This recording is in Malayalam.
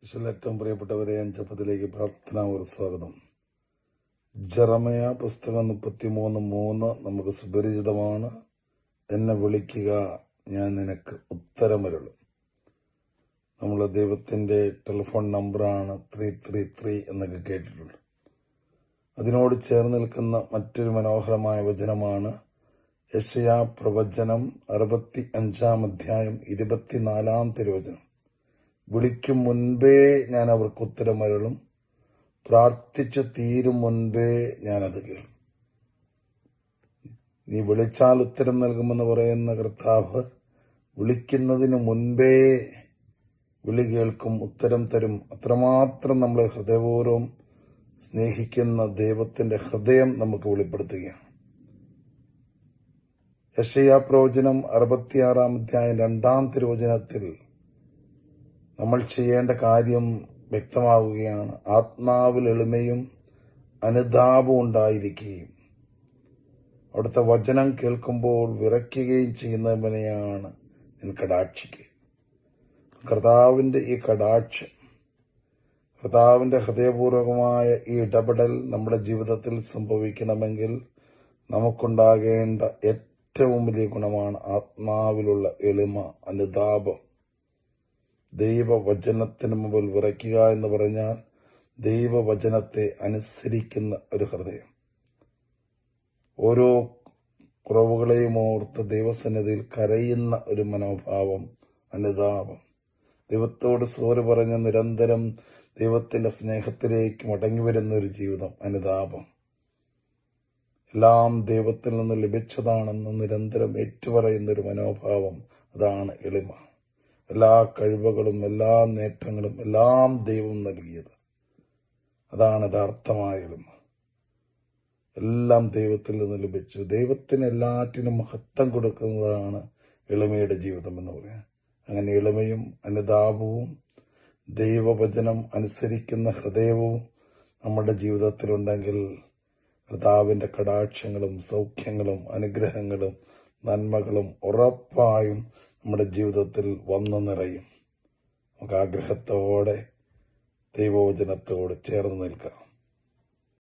ഏറ്റവും പ്രിയപ്പെട്ടവരെ, ജപത്തിലേക്ക് പ്രാർത്ഥന ഒരു സ്വാഗതം. ജെറമയ പുസ്തകം 33:3 നമുക്ക് സുപരിചിതമാണ്. എന്നെ വിളിക്കുക, ഞാൻ നിനക്ക് ഉത്തരമരുളും. നമ്മൾ ദൈവത്തിന്റെ ടെലിഫോൺ നമ്പറാണ് 333 എന്നൊക്കെ കേട്ടിട്ടുണ്ട്. അതിനോട് ചേർന്ന് നിൽക്കുന്ന മറ്റൊരു മനോഹരമായ വചനമാണ് യെശയ്യാ പ്രവചനം 65 അധ്യായം 24 തിരുവചനം. വിളിക്കും മുൻപേ ഞാൻ അവർക്ക് ഉത്തരമരുളും, പ്രാർത്ഥിച്ചു തീരും മുൻപേ ഞാനത് കേൾക്കും. നീ വിളിച്ചാൽ ഉത്തരം നൽകുമെന്ന് പറയുന്ന കർത്താവ് വിളിക്കുന്നതിന് മുൻപേ വിളി കേൾക്കും, ഉത്തരം തരും. അത്രമാത്രം നമ്മളെ ഹൃദയപൂർവ്വം സ്നേഹിക്കുന്ന ദൈവത്തിന്റെ ഹൃദയം നമുക്ക് വെളിപ്പെടുത്തുകയാണ്. യെശയ്യാ പ്രവചനം 66 അധ്യായം 2 തിരുവചനത്തിൽ നമ്മൾ ചെയ്യേണ്ട കാര്യം വ്യക്തമാവുകയാണ്. ആത്മാവിൽ എളിമയും അനുതാപവും ഉണ്ടായിരിക്കുകയും അവിടുത്തെ വചനം കേൾക്കുമ്പോൾ വിറയ്ക്കുകയും ചെയ്യുന്നവനെയാണ് ഞാൻ കടാക്ഷിക്കുക. കർത്താവിന്റെ ഈ കടാക്ഷം, കർത്താവിന്റെ ഹൃദയപൂർവകമായ ഈ ഇടപെടൽ നമ്മുടെ ജീവിതത്തിൽ സംഭവിക്കണമെങ്കിൽ നമുക്കുണ്ടാകേണ്ട ഏറ്റവും വലിയ ഗുണമാണ് ആത്മാവിലുള്ള എളിമ, അനുതാപം. ദൈവവചനത്തിന് മുമ്പിൽ വിറയ്ക്കുക എന്ന് പറഞ്ഞാൽ ദൈവവചനത്തെ അനുസരിക്കുന്ന ഒരു ഹൃദയം. ഓരോ കുറവുകളെയും ഓർത്ത് ദൈവസന്നിധിയിൽ കരയുന്ന ഒരു മനോഭാവം, അനുതാപം. ദൈവത്തോട് സോറി പറഞ്ഞ് നിരന്തരം ദൈവത്തിന്റെ സ്നേഹത്തിലേക്ക് മടങ്ങി വരുന്ന ഒരു ജീവിതം, അനുതാപം. എല്ലാം ദൈവത്തിൽ നിന്ന് ലഭിച്ചതാണെന്ന് നിരന്തരം ഏറ്റുപറയുന്ന ഒരു മനോഭാവം, അതാണ് എളിമ. എല്ലാ കഴിവുകളും എല്ലാ നേട്ടങ്ങളും എല്ലാം ദൈവം നൽകിയത്. അതാണ് യഥാർത്ഥമായ എളിമ. എല്ലാം ദൈവത്തിൽ നിന്ന് ലഭിച്ചു. ദൈവത്തിന് എല്ലാറ്റിനും മഹത്വം കൊടുക്കുന്നതാണ് എളിമയുടെ ജീവിതം എന്ന് പറയാം. അങ്ങനെ എളിമയും അനുതാപവും ദൈവവചനം അനുസരിക്കുന്ന ഹൃദയവും നമ്മുടെ ജീവിതത്തിലുണ്ടെങ്കിൽ കർത്താവിന്റെ കടാക്ഷങ്ങളും സൗഖ്യങ്ങളും അനുഗ്രഹങ്ങളും നന്മകളും ഉറപ്പായും നമ്മുടെ ജീവിതത്തിൽ വന്നു നിറയും. നമുക്ക് ആഗ്രഹത്തോടെ ദൈവവചനത്തോട് ചേർന്ന് നിൽക്കാം.